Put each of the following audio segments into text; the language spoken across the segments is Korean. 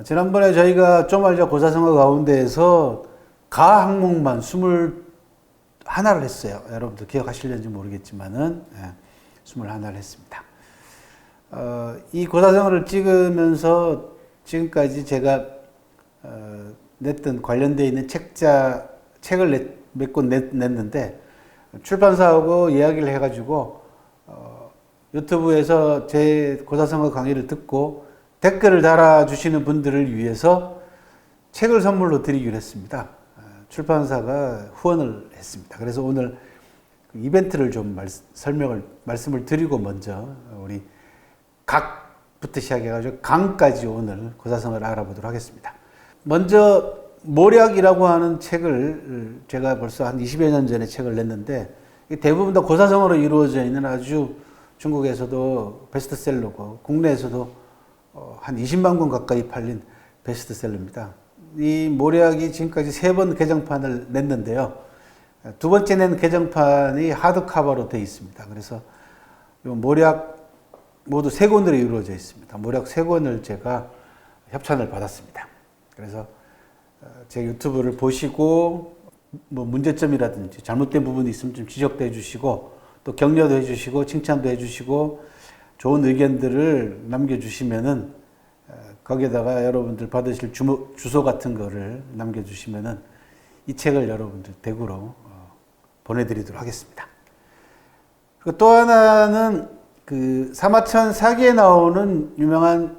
지난번에 저희가 좀 알자 고사성어 가운데에서 가 항목만 21를 했어요. 여러분들 기억하실는지 모르겠지만은 21를 했습니다. 이 고사성어를 찍으면서 지금까지 제가 냈던 관련되어 있는 책을 몇 권 냈는데 출판사하고 이야기를 해가지고 유튜브에서 제 고사성어 강의를 듣고 댓글을 달아주시는 분들을 위해서 책을 선물로 드리기로 했습니다. 출판사가 후원을 했습니다. 그래서 오늘 이벤트를 좀 말씀을 드리고 먼저 우리 각부터 시작해가지고 강까지 오늘 고사성어를 알아보도록 하겠습니다. 먼저 모략이라고 하는 책을 제가 벌써 한 20여 년 전에 책을 냈는데 대부분 다 고사성어로 이루어져 있는 아주 중국에서도 베스트셀러고 국내에서도 한 20만 권 가까이 팔린 베스트셀러입니다. 이 모략이 지금까지 3번 개정판을 냈는데요. 두 번째 낸 개정판이 하드카버로 되어 있습니다. 그래서 이 모략 모두 3권으로 이루어져 있습니다. 모략 3권을 제가 협찬을 받았습니다. 그래서 제 유튜브를 보시고 뭐 문제점이라든지 잘못된 부분이 있으면 좀 지적도 해주시고 또 격려도 해주시고 칭찬도 해주시고 좋은 의견들을 남겨주시면은 거기에다가 여러분들 받으실 주소 같은 거를 남겨주시면은 이 책을 여러분들 댁으로 보내드리도록 하겠습니다. 그리고 또 하나는 그 사마천 사기에 나오는 유명한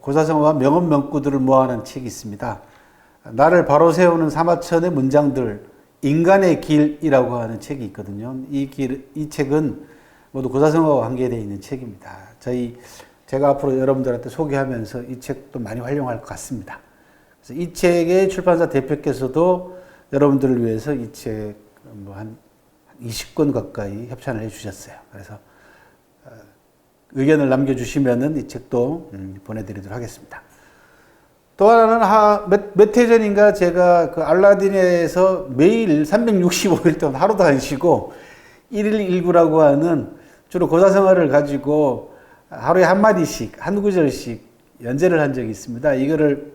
고사성어와 명언 명구들을 모아놓은 책이 있습니다. 나를 바로 세우는 사마천의 문장들, 인간의 길이라고 하는 책이 있거든요. 이 책은 모두 고사성어와 관계되어 있는 책입니다. 제가 앞으로 여러분들한테 소개하면서 이 책도 많이 활용할 것 같습니다. 그래서 이 책의 출판사 대표께서도 여러분들을 위해서 이 책 뭐 한 20권 가까이 협찬을 해주셨어요. 그래서 의견을 남겨주시면은 이 책도 보내드리도록 하겠습니다. 또 하나는 몇 해 전인가 제가 그 알라딘에서 매일 365일 동안 하루도 안 쉬고 1일 1구라고 하는 주로 고사성어를 가지고 하루에 한마디씩, 한 구절씩 연재를 한 적이 있습니다. 이거를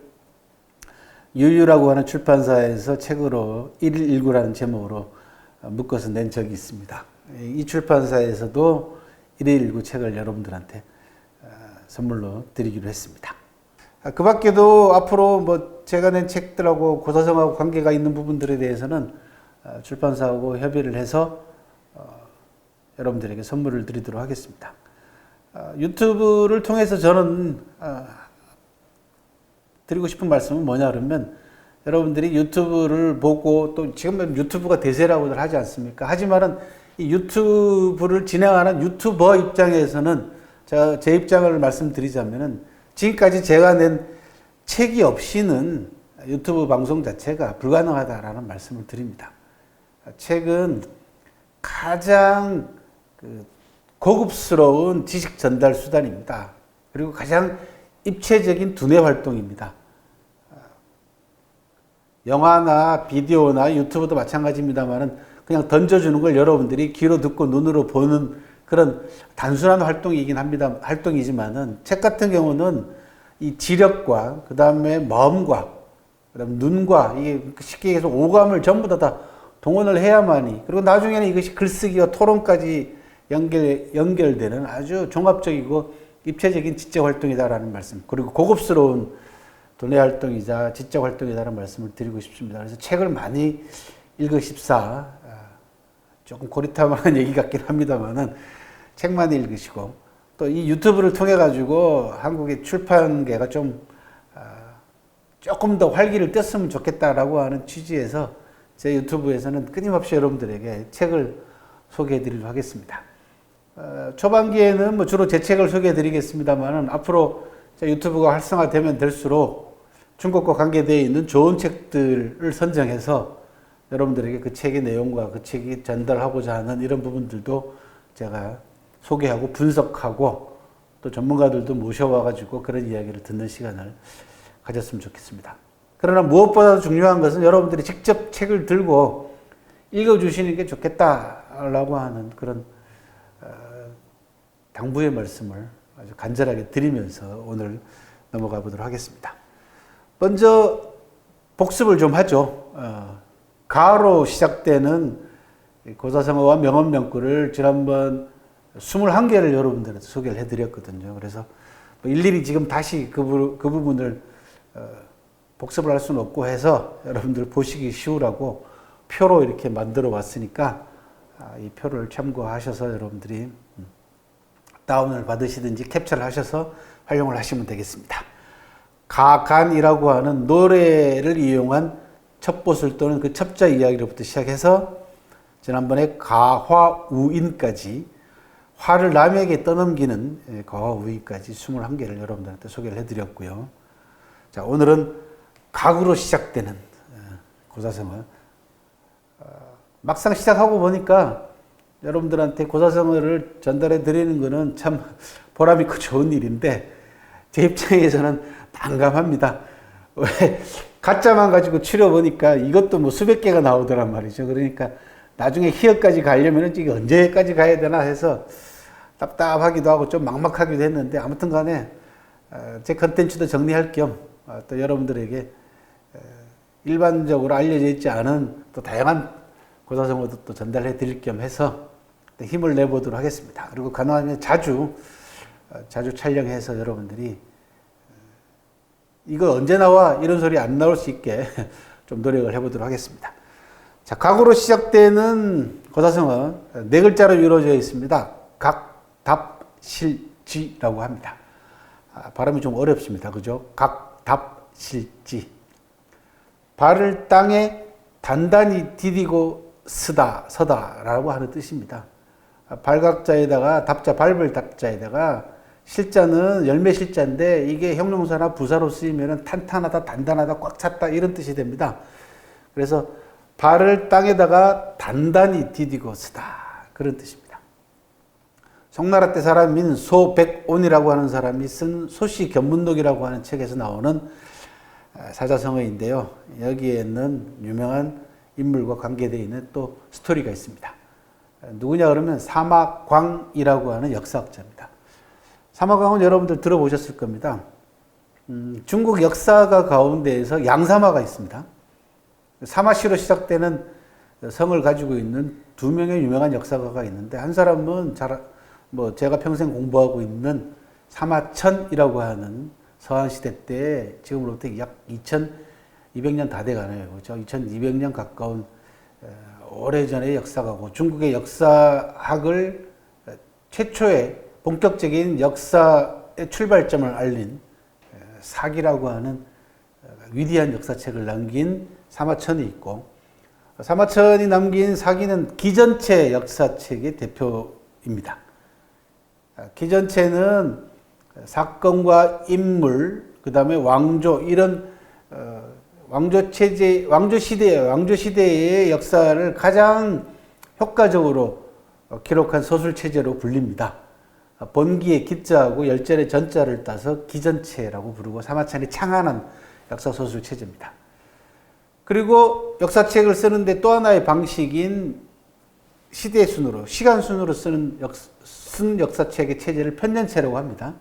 유유라고 하는 출판사에서 책으로 1일 1구라는 제목으로 묶어서 낸 적이 있습니다. 이 출판사에서도 1일 1구 책을 여러분들한테 선물로 드리기로 했습니다. 그 밖에도 앞으로 뭐 제가 낸 책들하고 고사성어하고 관계가 있는 부분들에 대해서는 출판사하고 협의를 해서 여러분들에게 선물을 드리도록 하겠습니다. 유튜브를 통해서 저는 드리고 싶은 말씀은 뭐냐 그러면 여러분들이 유튜브를 보고 또 지금 유튜브가 대세라고들 하지 않습니까? 하지만은 이 유튜브를 진행하는 유튜버 입장에서는 제 입장을 말씀드리자면은 지금까지 제가 낸 책이 없이는 유튜브 방송 자체가 불가능하다라는 말씀을 드립니다. 책은 가장 고급스러운 지식 전달 수단입니다. 그리고 가장 입체적인 두뇌 활동입니다. 영화나 비디오나 유튜브도 마찬가지입니다만은 그냥 던져주는 걸 여러분들이 귀로 듣고 눈으로 보는 그런 단순한 활동이지만은 책 같은 경우는 이 지력과 그 다음에 마음과 그다음 눈과 이게 쉽게 해서 오감을 전부 다 동원을 해야만이 그리고 나중에는 이것이 글쓰기와 토론까지 연결되는 아주 종합적이고 입체적인 지적 활동이다라는 말씀 그리고 고급스러운 두뇌 활동이자 지적 활동이다라는 말씀을 드리고 싶습니다. 그래서 책을 많이 읽으십사 조금 고리타분한 얘기 같긴 합니다만은 책 많이 읽으시고 또 이 유튜브를 통해 가지고 한국의 출판계가 좀 조금 더 활기를 뗐으면 좋겠다라고 하는 취지에서 제 유튜브에서는 끊임없이 여러분들에게 책을 소개해 드리도록 하겠습니다. 초반기에는 뭐 주로 제 책을 소개해 드리겠습니다만은 앞으로 제 유튜브가 활성화되면 될수록 중국과 관계되어 있는 좋은 책들을 선정해서 여러분들에게 그 책의 내용과 그 책이 전달하고자 하는 이런 부분들도 제가 소개하고 분석하고 또 전문가들도 모셔와가지고 그런 이야기를 듣는 시간을 가졌으면 좋겠습니다. 그러나 무엇보다도 중요한 것은 여러분들이 직접 책을 들고 읽어주시는 게 좋겠다라고 하는 그런 당부의 말씀을 아주 간절하게 드리면서 오늘 넘어가 보도록 하겠습니다. 먼저 복습을 좀 하죠. 가로 시작되는 고사성어와 명언명구를 지난번 21개를 여러분들한테 소개를 해드렸거든요. 그래서 뭐 일일이 지금 다시 그 부분을 복습을 할 수는 없고 해서 여러분들 보시기 쉬우라고 표로 이렇게 만들어 왔으니까 이 표를 참고하셔서 여러분들이 다운을 받으시든지 캡처를 하셔서 활용을 하시면 되겠습니다. 가간이라고 하는 노래를 이용한 첩보술 또는 그 첩자 이야기로부터 시작해서 지난번에 가화우인까지 화를 남에게 떠넘기는 가화우인까지 21개를 여러분들한테 소개를 해드렸고요. 자, 오늘은 각으로 시작되는 고사성어. 막상 시작하고 보니까 여러분들한테 고사성어를 전달해 드리는 것은 참 보람 있고 좋은 일인데 제 입장에서는 난감합니다. 왜? 가짜만 가지고 추려보니까 이것도 뭐 수백 개가 나오더란 말이죠. 그러니까 나중에 희역까지 가려면 이게 언제까지 가야 되나 해서 답답하기도 하고 좀 막막하기도 했는데 아무튼 간에 제 컨텐츠도 정리할 겸 또 여러분들에게 일반적으로 알려져 있지 않은 또 다양한 고사성어도 또 전달해 드릴 겸 해서 힘을 내보도록 하겠습니다. 그리고 가능하면 자주 촬영해서 여러분들이 이거 언제 나와? 이런 소리 안 나올 수 있게 좀 노력을 해보도록 하겠습니다. 자, 각으로 시작되는 고사성어 네 글자로 이루어져 있습니다. 각, 답, 실, 지라고 합니다. 발음이 좀 어렵습니다. 그죠? 각, 답, 실, 지. 발을 땅에 단단히 디디고 서다라고 하는 뜻입니다. 발각자에다가 답자, 밟을 답자에다가 실자는 열매 실자인데 이게 형용사나 부사로 쓰이면 탄탄하다, 단단하다, 꽉 찼다 이런 뜻이 됩니다. 그래서 발을 땅에다가 단단히 디디고 서다 그런 뜻입니다. 송나라 때 사람인 소백온이라고 하는 사람이 쓴 소시견문록이라고 하는 책에서 나오는 사자성어인데요. 여기에는 유명한 인물과 관계되어 있는 또 스토리가 있습니다. 누구냐 그러면 사마광이라고 하는 역사학자입니다. 사마광은 여러분들 들어보셨을 겁니다. 중국 역사가 가운데에서 양사마가 있습니다. 사마시로 시작되는 성을 가지고 있는 두 명의 유명한 역사가가 있는데 한 사람은 제가 평생 공부하고 있는 사마천이라고 하는 서한시대 때 지금으로부터 약 2200년 다 돼가네요. 그렇죠? 2200년 가까운 오래전의 역사가고 중국의 역사학을 최초의 본격적인 역사의 출발점을 알린 사기라고 하는 위대한 역사책을 남긴 사마천이 있고 사마천이 남긴 사기는 기전체 역사책의 대표입니다. 기전체는 사건과 인물, 그 다음에 왕조 이런 왕조 시대의 역사를 가장 효과적으로 기록한 서술 체제로 불립니다. 번기의 기자하고 열전의 전자를 따서 기전체라고 부르고 사마천이 창안한 역사 서술 체제입니다. 그리고 역사책을 쓰는데 또 하나의 방식인 시대 순으로, 시간 순으로 쓴 역사책의 체제를 편년체라고 합니다.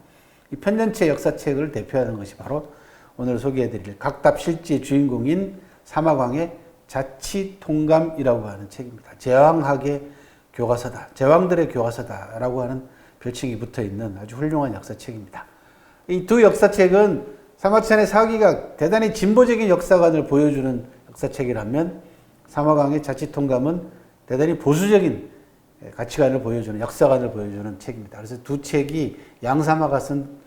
이 편년체 역사책을 대표하는 것이 바로 오늘 소개해드릴 각답실지의 주인공인 사마광의 자치통감이라고 하는 책입니다. 제왕학의 교과서다, 제왕들의 교과서다라고 하는 별칭이 붙어있는 아주 훌륭한 역사책입니다. 이 두 역사책은 사마천의 사기가 대단히 진보적인 역사관을 보여주는 역사책이라면 사마광의 자치통감은 대단히 보수적인 가치관을 보여주는 역사관을 보여주는 책입니다. 그래서 두 책이 양사마가 쓴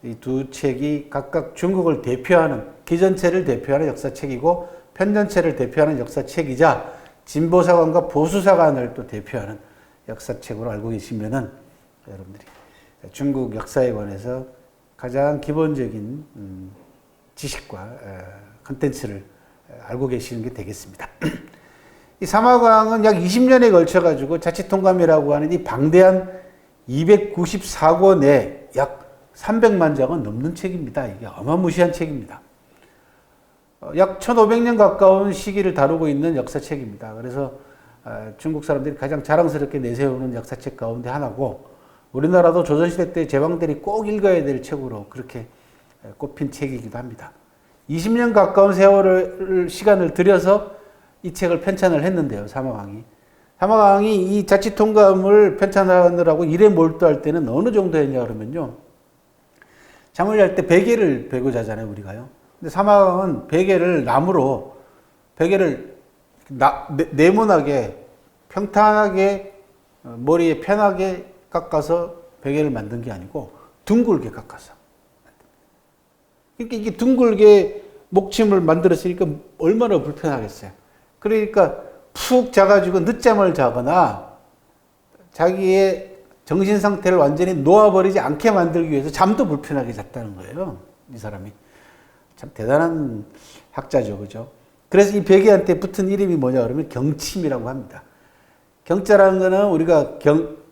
이 두 책이 각각 중국을 대표하는 기전체를 대표하는 역사책이고 편전체를 대표하는 역사책이자 진보사관과 보수사관을 또 대표하는 역사책으로 알고 계시면은 여러분들이 중국 역사에 관해서 가장 기본적인 지식과 컨텐츠를 알고 계시는 게 되겠습니다. 이 사마광은 약 20년에 걸쳐 가지고 자치통감이라고 하는 이 방대한 294권에 약 300만 장은 넘는 책입니다. 이게 어마무시한 책입니다. 약 1500년 가까운 시기를 다루고 있는 역사책입니다. 그래서 중국 사람들이 가장 자랑스럽게 내세우는 역사책 가운데 하나고 우리나라도 조선시대 때 제왕들이 꼭 읽어야 될 책으로 그렇게 꼽힌 책이기도 합니다. 20년 가까운 시간을 들여서 이 책을 편찬을 했는데요. 사마왕이. 사마왕이 이 자치통감을 편찬하느라고 일에 몰두할 때는 어느 정도 했냐 그러면요. 잠을 잘 때 베개를 베고 자잖아요, 우리가요. 근데 사마왕은 베개를 나무로, 베개를 네모나게, 평탄하게, 머리에 편하게 깎아서 베개를 만든 게 아니고 둥글게 깎아서. 그러니까 이게 둥글게 목침을 만들었으니까 얼마나 불편하겠어요. 그러니까 푹 자가지고 늦잠을 자거나 자기의 정신 상태를 완전히 놓아버리지 않게 만들기 위해서 잠도 불편하게 잤다는 거예요. 이 사람이. 참 대단한 학자죠. 그죠? 그래서 이 베개한테 붙은 이름이 뭐냐 그러면 경침이라고 합니다. 경자라는 거는 우리가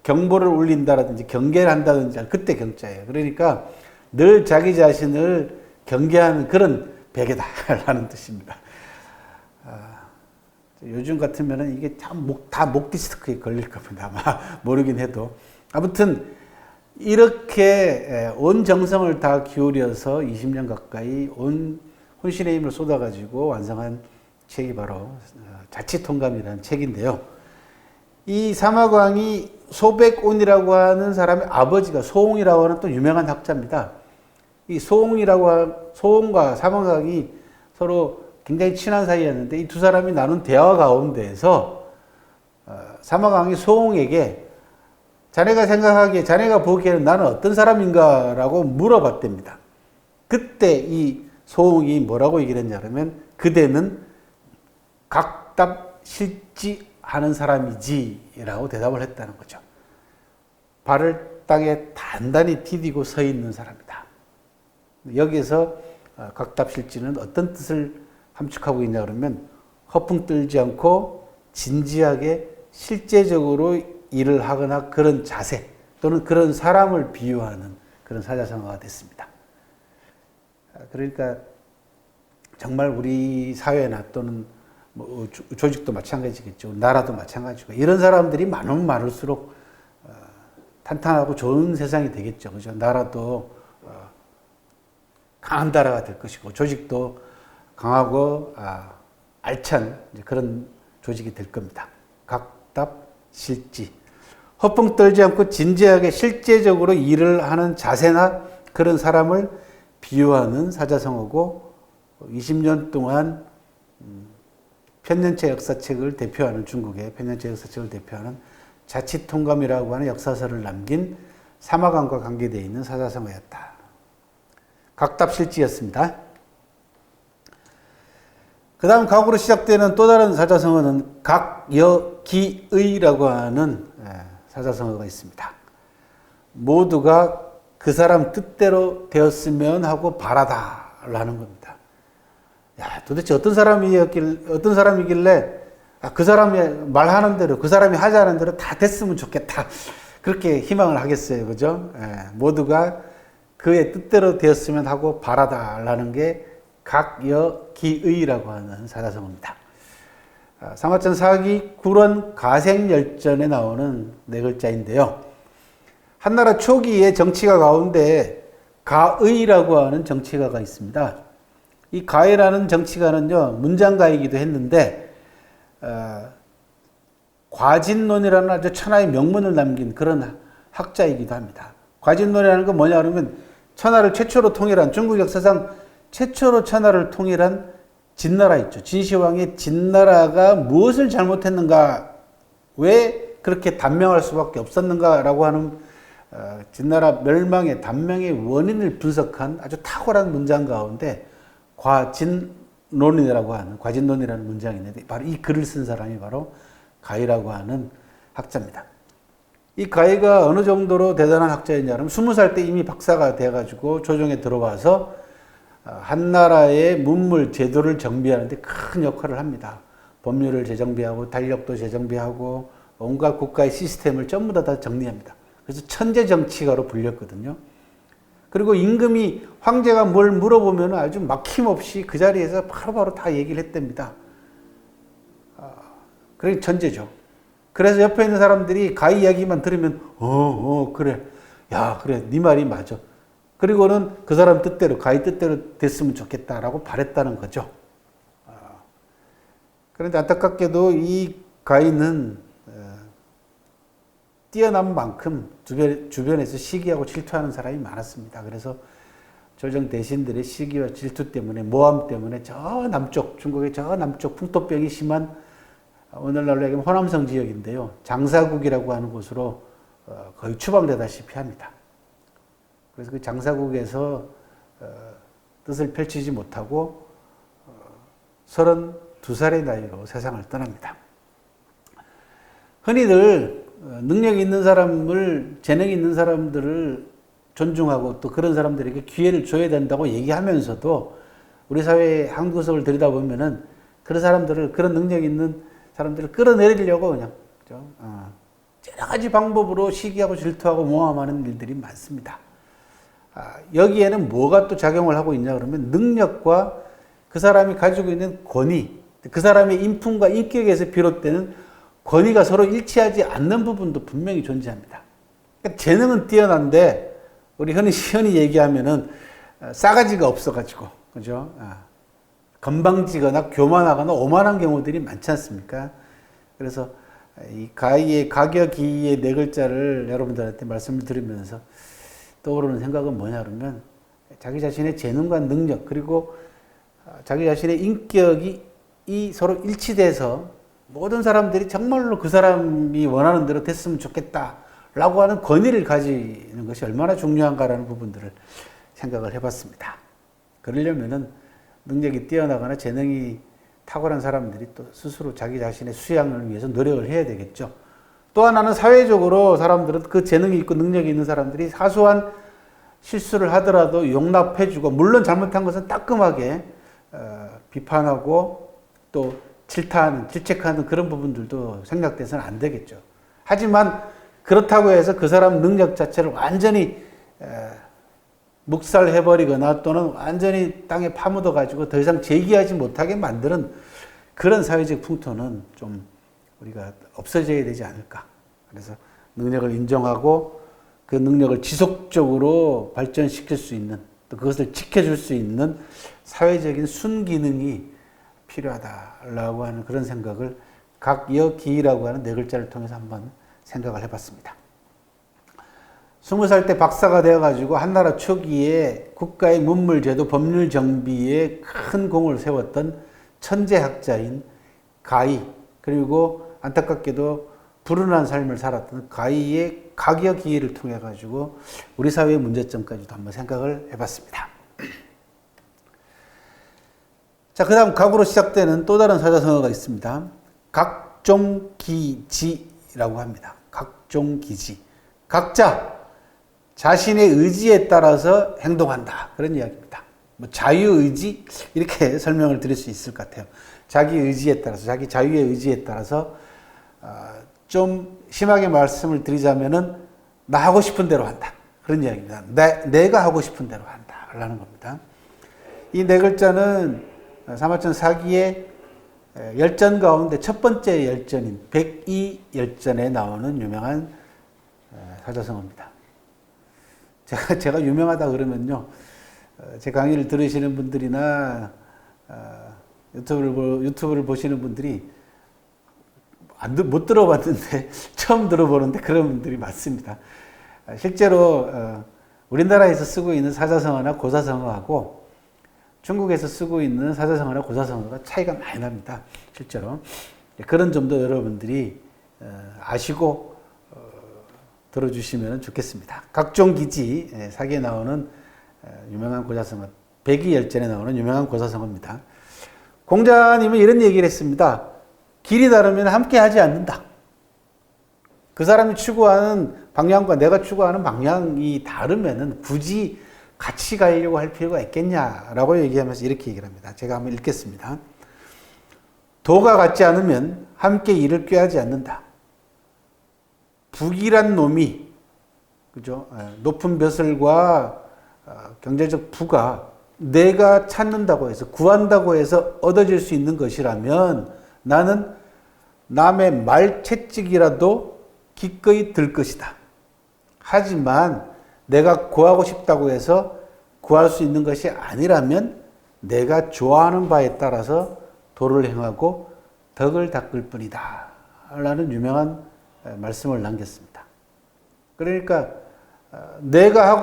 경보를 울린다라든지 경계를 한다든지 그때 경자예요. 그러니까 늘 자기 자신을 경계하는 그런 베개다라는 뜻입니다. 요즘 같으면은 이게 다 목 디스크에 걸릴 겁니다. 아마 모르긴 해도. 아무튼 이렇게 온 정성을 다 기울여서 20년 가까이 온 혼신의 힘을 쏟아가지고 완성한 책이 바로 자치통감이라는 책인데요. 이 사마광이 소백온이라고 하는 사람의 아버지가 소옹이라고 하는 또 유명한 학자입니다. 이 소옹과 사마광이 서로 굉장히 친한 사이였는데 이 두 사람이 나눈 대화 가운데에서 사마광이 소옹에게 자네가 보기에는 나는 어떤 사람인가라고 물어봤답니다. 그때 이 소옹이 뭐라고 얘기를 했냐면 그대는 각답실지하는 사람이지라고 대답을 했다는 거죠. 발을 땅에 단단히 디디고 서 있는 사람이다. 여기에서 각답실지는 어떤 뜻을 함축하고 있냐 그러면 허풍 떨지 않고 진지하게 실제적으로 일을 하거나 그런 자세 또는 그런 사람을 비유하는 그런 사자성어가 됐습니다. 그러니까 정말 우리 사회나 또는 뭐 조직도 마찬가지겠죠. 나라도 마찬가지고 이런 사람들이 많으면 많을수록 탄탄하고 좋은 세상이 되겠죠. 그죠? 나라도 강한 나라가 될 것이고 조직도 강하고 알찬 그런 조직이 될 겁니다. 각답실지. 허풍 떨지 않고 진지하게 실제적으로 일을 하는 자세나 그런 사람을 비유하는 사자성어고 20년 동안 편년체 역사책을 대표하는 중국의 편년체 역사책을 대표하는 자치통감이라고 하는 역사서를 남긴 사마광과 관계되어 있는 사자성어였다. 각답실지였습니다. 그 다음 각으로 시작되는 또 다른 사자성어는 각여기의라고 하는 사자성어가 있습니다. 모두가 그 사람 뜻대로 되었으면 하고 바라다라는 겁니다. 야, 도대체 어떤 사람이길래 그 사람이 말하는 대로 그 사람이 하자는 대로 다 됐으면 좋겠다. 그렇게 희망을 하겠어요. 그죠? 모두가 그의 뜻대로 되었으면 하고 바라다라는 게 각여기의라고 하는 사자성어입니다. 상하천 사기 구론 가생열전에 나오는 네 글자인데요. 한나라 초기의 정치가 가운데 가의라고 하는 정치가가 있습니다. 이 가의라는 정치가는요, 문장가이기도 했는데, 과진론이라는 아주 천하의 명문을 남긴 그런 학자이기도 합니다. 과진론이라는 건 뭐냐 그러면 천하를 최초로 통일한, 중국 역사상 최초로 천하를 통일한 진나라 있죠. 진시황의 진나라가 무엇을 잘못했는가, 왜 그렇게 단명할 수밖에 없었는가라고 하는 진나라 멸망의 단명의 원인을 분석한 아주 탁월한 문장 가운데 과진론이라고 하는 과진론이라는 문장이 있는데 바로 이 글을 쓴 사람이 바로 가희라고 하는 학자입니다. 이 가희가 어느 정도로 대단한 학자였냐면 20살 때 이미 박사가 돼가지고 조정에 들어와서 한나라의 문물 제도를 정비하는 데 큰 역할을 합니다. 법률을 재정비하고 달력도 재정비하고 온갖 국가의 시스템을 전부 다 정리합니다. 그래서 천재 정치가로 불렸거든요. 그리고 임금이 황제가 뭘 물어보면 아주 막힘없이 그 자리에서 바로바로 다 얘기를 했답니다. 그래 천재죠. 그래서 옆에 있는 사람들이 가히 이야기만 들으면 그래. 야 그래 네 말이 맞아. 그리고는 그 사람 뜻대로, 가히 뜻대로 됐으면 좋겠다라고 바랬다는 거죠. 그런데 안타깝게도 이 가인은 뛰어난 만큼 주변에서 시기하고 질투하는 사람이 많았습니다. 그래서 조정 대신들의 시기와 질투 때문에, 모함 때문에 저 남쪽, 중국의 저 남쪽 풍토병이 심한 오늘날로 얘기하면 호남성 지역인데요. 장사국이라고 하는 곳으로 거의 추방되다시피 합니다. 그래서 그 장사국에서 뜻을 펼치지 못하고 32살의 나이로 세상을 떠납니다. 흔히들 능력 있는 사람을, 재능 있는 사람들을 존중하고 또 그런 사람들에게 기회를 줘야 된다고 얘기하면서도 우리 사회의 한 구석을 들여다보면은 그런 사람들을, 그런 능력 있는 사람들을 끌어내리려고 그냥 여러 가지 방법으로 시기하고 질투하고 모함하는 일들이 많습니다. 여기에는 뭐가 또 작용을 하고 있냐 그러면 능력과 그 사람이 가지고 있는 권위, 그 사람의 인품과 인격에서 비롯되는 권위가 서로 일치하지 않는 부분도 분명히 존재합니다. 그러니까 재능은 뛰어난데 우리 흔히 얘기하면은 싸가지가 없어가지고, 그죠? 건방지거나 교만하거나 오만한 경우들이 많지 않습니까? 그래서 이 가희의 가격이의 네 글자를 여러분들한테 말씀을 드리면서 떠오르는 생각은 뭐냐 그러면 자기 자신의 재능과 능력 그리고 자기 자신의 인격이 서로 일치돼서 모든 사람들이 정말로 그 사람이 원하는 대로 됐으면 좋겠다라고 하는 권위를 가지는 것이 얼마나 중요한가라는 부분들을 생각을 해봤습니다. 그러려면은 능력이 뛰어나거나 재능이 탁월한 사람들이 또 스스로 자기 자신의 수양을 위해서 노력을 해야 되겠죠. 또 하나는 사회적으로 사람들은 그 재능이 있고 능력이 있는 사람들이 사소한 실수를 하더라도 용납해주고, 물론 잘못한 것은 따끔하게 비판하고 또 질타하는, 질책하는 그런 부분들도 생략돼서는 안 되겠죠. 하지만 그렇다고 해서 그 사람 능력 자체를 완전히 묵살해버리거나 또는 완전히 땅에 파묻어가지고 더 이상 제기하지 못하게 만드는 그런 사회적 풍토는 좀 우리가 없어져야 되지 않을까. 그래서 능력을 인정하고 그 능력을 지속적으로 발전시킬 수 있는, 또 그것을 지켜줄 수 있는 사회적인 순기능이 필요하다라고 하는 그런 생각을 각여기라고 하는 네 글자를 통해서 한번 생각을 해봤습니다. 20살 때 박사가 되어가지고 한나라 초기에 국가의 문물제도 법률 정비에 큰 공을 세웠던 천재학자인 가희, 그리고 안타깝게도 불운한 삶을 살았던 가희의 가격기를 통해 가지고 우리 사회의 문제점까지도 한번 생각을 해봤습니다. 자, 그 다음 각으로 시작되는 또 다른 사자성어가 있습니다. 각종기지라고 합니다. 각종기지. 각자 자신의 의지에 따라서 행동한다. 그런 이야기입니다. 뭐 자유의지? 이렇게 설명을 드릴 수 있을 것 같아요. 자기 의지에 따라서, 자기 자유의 의지에 따라서, 좀 심하게 말씀을 드리자면은, 나 하고 싶은 대로 한다. 그런 이야기입니다. 내가 하고 싶은 대로 한다. 라는 겁니다. 이 네 글자는 사마천 사기의 열전 가운데 첫 번째 열전인 백이열전에 나오는 유명한 사자성어입니다. 제가 유명하다 그러면요, 제 강의를 들으시는 분들이나 유튜브를 보시는 분들이 못 들어봤는데 처음 들어보는데 그런 분들이 많습니다. 실제로 우리나라에서 쓰고 있는 사자성어나 고사성어하고 중국에서 쓰고 있는 사자성어나 고사성어가 차이가 많이 납니다. 실제로. 그런 점도 여러분들이 아시고 들어주시면 좋겠습니다. 각종 기지, 사기에 나오는 유명한 고사성어, 백이열전에 나오는 유명한 고사성어입니다. 공자님은 이런 얘기를 했습니다. 길이 다르면 함께 하지 않는다. 그 사람이 추구하는 방향과 내가 추구하는 방향이 다르면은 굳이 같이 가려고 할 필요가 있겠냐라고 얘기하면서 이렇게 얘기를 합니다. 제가 한번 읽겠습니다. 도가 같지 않으면 함께 이를 꾀하지 않는다. 북이란 놈이, 그죠? 높은 벼슬과 경제적 부가 내가 찾는다고 해서, 구한다고 해서 얻어질 수 있는 것이라면 나는 남의 말 채찍이라도 기꺼이 들 것이다. 하지만 내가 구하고 싶다고 해서 구할 수 있는 것이 아니라면 내가 좋아하는 바에 따라서 도를 행하고 덕을 닦을 뿐이다 라는 유명한 말씀을 남겼습니다. 그러니까 내가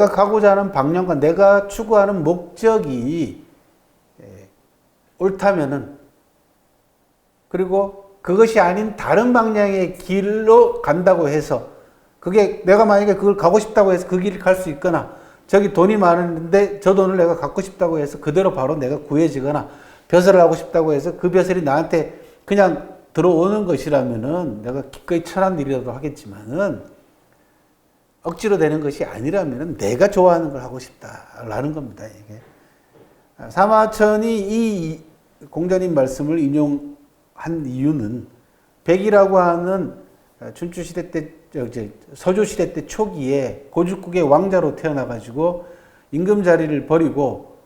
가고자 하는 방향과 내가 추구하는 목적이 옳다면은, 그리고 그것이 아닌 다른 방향의 길로 간다고 해서, 그게 내가 만약에 그걸 가고 싶다고 해서 그 길을 갈 수 있거나, 저기 돈이 많은데 저 돈을 내가 갖고 싶다고 해서 그대로 바로 내가 구해지거나, 벼슬을 하고 싶다고 해서 그 벼슬이 나한테 그냥 들어오는 것이라면은 내가 기꺼이 천한 일이라도 하겠지만은, 억지로 되는 것이 아니라면은 내가 좋아하는 걸 하고 싶다라는 겁니다, 이게. 사마천이 이 공자님 말씀을 인용한 이유는 백이라고 하는 춘추시대 때, 서조시대 때 초기에 고죽국의 왕자로 태어나가지고 임금 자리를 버리고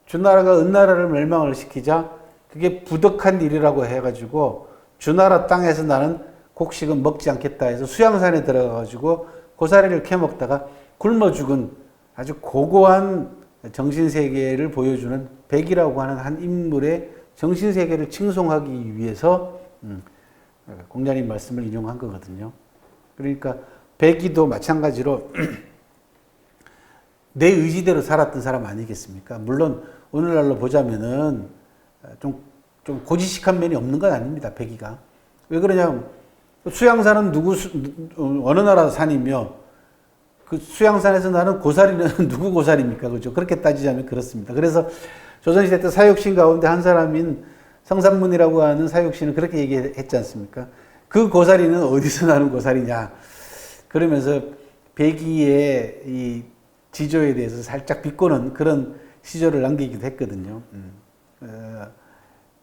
주나라가 은나라를 멸망을 시키자 그게 부덕한 일이라고 해가지고 주나라 땅에서 나는 곡식은 먹지 않겠다 해서 수양산에 들어가가지고 고사리를 캐먹다가 굶어 죽은 아주 고고한 정신세계를 보여주는 백이라고 하는 한 인물의 정신세계를 칭송하기 위해서 공자님 말씀을 인용한 거거든요. 그러니까 백이도 마찬가지로 내 의지대로 살았던 사람 아니겠습니까? 물론 오늘날로 보자면은 좀 고지식한 면이 없는 건 아닙니다, 백이가. 왜 그러냐면 수양산은 어느 나라 산이며 그 수양산에서 나는 고사리는 누구 고사리입니까? 그죠? 그렇게 따지자면 그렇습니다. 그래서 조선시대 때 사육신 가운데 한 사람인 성산문이라고 하는 사육신은 그렇게 얘기했지 않습니까? 그 고사리는 어디서 나는 고사리냐? 그러면서 백이의 이 지조에 대해서 살짝 비꼬는 그런 시조를 남기기도 했거든요.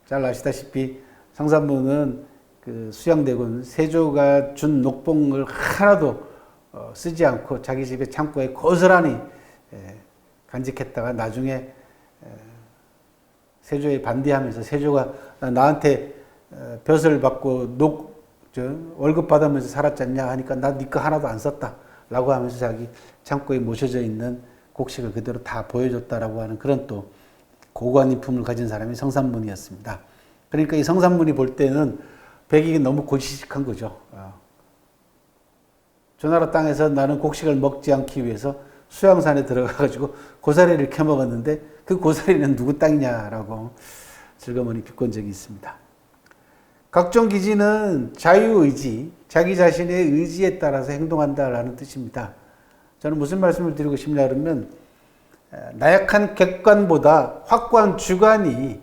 잘 아시다시피 성산문은 그 수양대군 세조가 준 녹봉을 하나도 쓰지 않고 자기 집에 창고에 고스란히 간직했다가 나중에 세조에 반대하면서 세조가 나한테 벼슬 받고 월급 받으면서 살았잖냐 하니까 나 네 거 하나도 안 썼다 라고 하면서 자기 창고에 모셔져 있는 곡식을 그대로 다 보여줬다라고 하는 그런 또 고고한 인품을 가진 사람이 성산문이었습니다. 그러니까 이 성산문이 볼 때는 백이 너무 고지식한 거죠. 조나라 땅에서 나는 곡식을 먹지 않기 위해서 수양산에 들어가가지고 고사리를 캐먹었는데 그 고사리는 누구 땅이냐라고 슬그머니 비꼰 적이 있습니다. 각종 기지는 자유의지, 자기 자신의 의지에 따라서 행동한다라는 뜻입니다. 저는 무슨 말씀을 드리고 싶냐 그러면 나약한 객관보다 확고한 주관이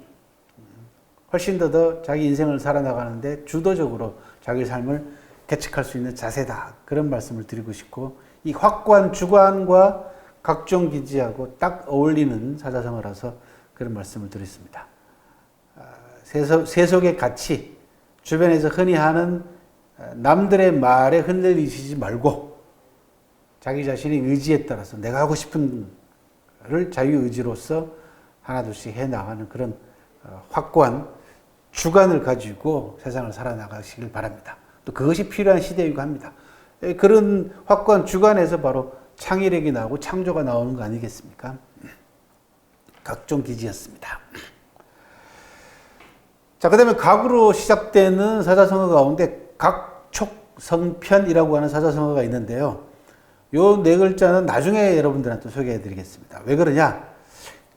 훨씬 더 자기 인생을 살아나가는데 주도적으로 자기 삶을 개척할 수 있는 자세다. 그런 말씀을 드리고 싶고, 이 확고한 주관과 각종 기지하고 딱 어울리는 사자성어라서 그런 말씀을 드렸습니다. 세속의 가치, 주변에서 흔히 하는 남들의 말에 흔들리시지 말고 자기 자신의 의지에 따라서 내가 하고 싶은 를 자유의지로서 하나둘씩 해나가는 그런 확고한 주관을 가지고 세상을 살아나가시길 바랍니다. 또 그것이 필요한 시대이기도 합니다. 그런 확고한 주관에서 바로 창의력이 나오고 창조가 나오는 거 아니겠습니까? 각종 기지였습니다. 자, 그 다음에 각으로 시작되는 사자성어 가운데 각촉성편이라고 하는 사자성어가 있는데요. 요 네 글자는 나중에 여러분들한테 소개해 드리겠습니다. 왜 그러냐?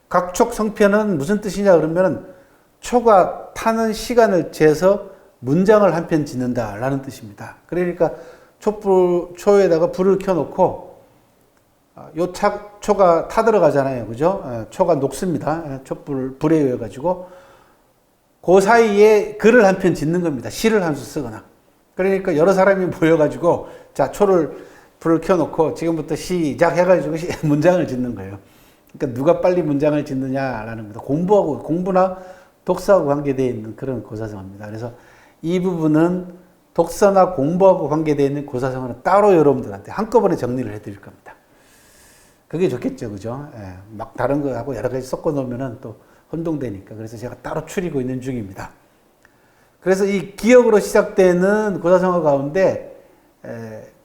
각촉성편은 무슨 뜻이냐 그러면 초가 타는 시간을 재서 문장을 한 편 짓는다라는 뜻입니다. 그러니까 초에다가 불을 켜놓고 요 초가 타들어가잖아요. 그죠? 초가 녹습니다. 불에 의해 가지고 그 사이에 글을 한 편 짓는 겁니다. 시를 한 수 쓰거나. 그러니까 여러 사람이 모여가지고 자, 불을 켜놓고 지금부터 시작해가지고 문장을 짓는 거예요. 그러니까 누가 빨리 문장을 짓느냐라는 겁니다. 공부나 독서하고 관계되어 있는 그런 고사성어입니다. 그래서 이 부분은 독서나 공부하고 관계되어 있는 고사성어는 따로 여러분들한테 한꺼번에 정리를 해드릴 겁니다. 그게 좋겠죠, 그죠? 예, 막 다른 거하고 여러 가지 섞어 놓으면 또 혼동되니까. 그래서 제가 따로 추리고 있는 중입니다. 그래서 이 기역으로 시작되는 고사성어 가운데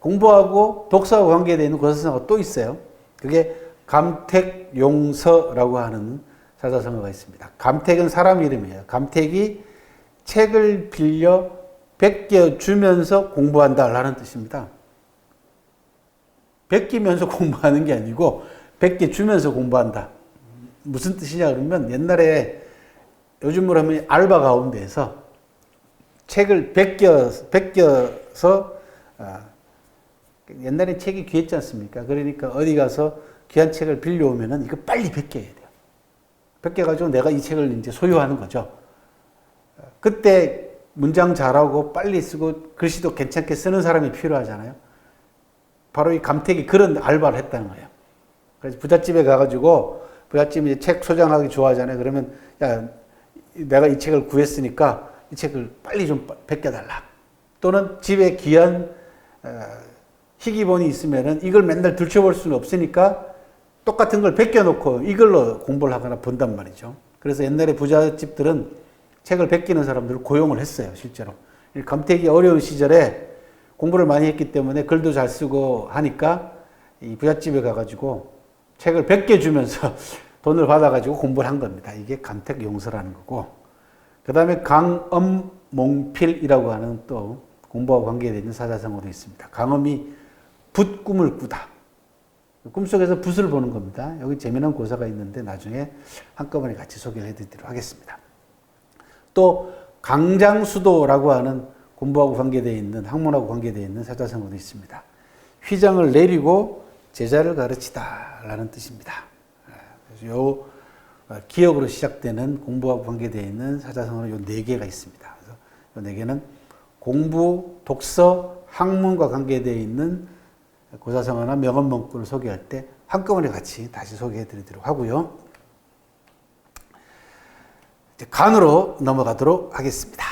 공부하고 독서하고 관계되어 있는 고사성어가 또 있어요. 그게 감택용서라고 하는 사자성어가 있습니다. 감택은 사람 이름이에요. 감택이 책을 빌려 베껴주면서 공부한다라는 뜻입니다. 베끼면서 공부하는 게 아니고 베껴주면서 공부한다. 무슨 뜻이냐 그러면 옛날에 요즘으로 하면 알바 가운데에서 책을 베껴서 옛날에 책이 귀했지 않습니까? 그러니까 어디 가서 귀한 책을 빌려오면은 이거 빨리 베껴야 돼요. 베껴가지고 내가 이 책을 이제 소유하는 거죠. 그때 문장 잘하고 빨리 쓰고 글씨도 괜찮게 쓰는 사람이 필요하잖아요. 바로 이 감택이 그런 알바를 했다는 거예요. 그래서 부잣집에 가가지고 부잣집이 이제 책 소장하기 좋아하잖아요. 그러면 야, 내가 이 책을 구했으니까 이 책을 빨리 좀 베껴달라. 또는 집에 귀한 희귀본이 있으면은 이걸 맨날 들춰볼 수는 없으니까 똑같은 걸 베껴놓고 이걸로 공부를 하거나 본단 말이죠. 그래서 옛날에 부잣집들은 책을 베끼는 사람들을 고용을 했어요, 실제로. 감택이 어려운 시절에 공부를 많이 했기 때문에 글도 잘 쓰고 하니까 이 부잣집에 가가지고 책을 베껴주면서 돈을 받아가지고 공부를 한 겁니다. 이게 감택용서라는 거고. 그 다음에 강엄몽필이라고 하는 또 공부와 관계되어 있는 사자성어도 있습니다. 강엄이 붓 꿈을 꾸다. 꿈속에서 붓을 보는 겁니다. 여기 재미난 고사가 있는데 나중에 한꺼번에 같이 소개를 해드리도록 하겠습니다. 또 강장수도라고 하는 공부하고 관계되어 있는 학문하고 관계되어 있는 사자성어도 있습니다. 휘장을 내리고 제자를 가르치다라는 뜻입니다. 그래서 요 기역으로 시작되는 공부하고 관계되어 있는 사자성어는 요 4개가 있습니다. 그래서 요 4개는 공부, 독서, 학문과 관계되어 있는 고사성어나 명언문구를 소개할 때 한꺼번에 같이 다시 소개해 드리도록 하고요. 이제 간으로 넘어가도록 하겠습니다.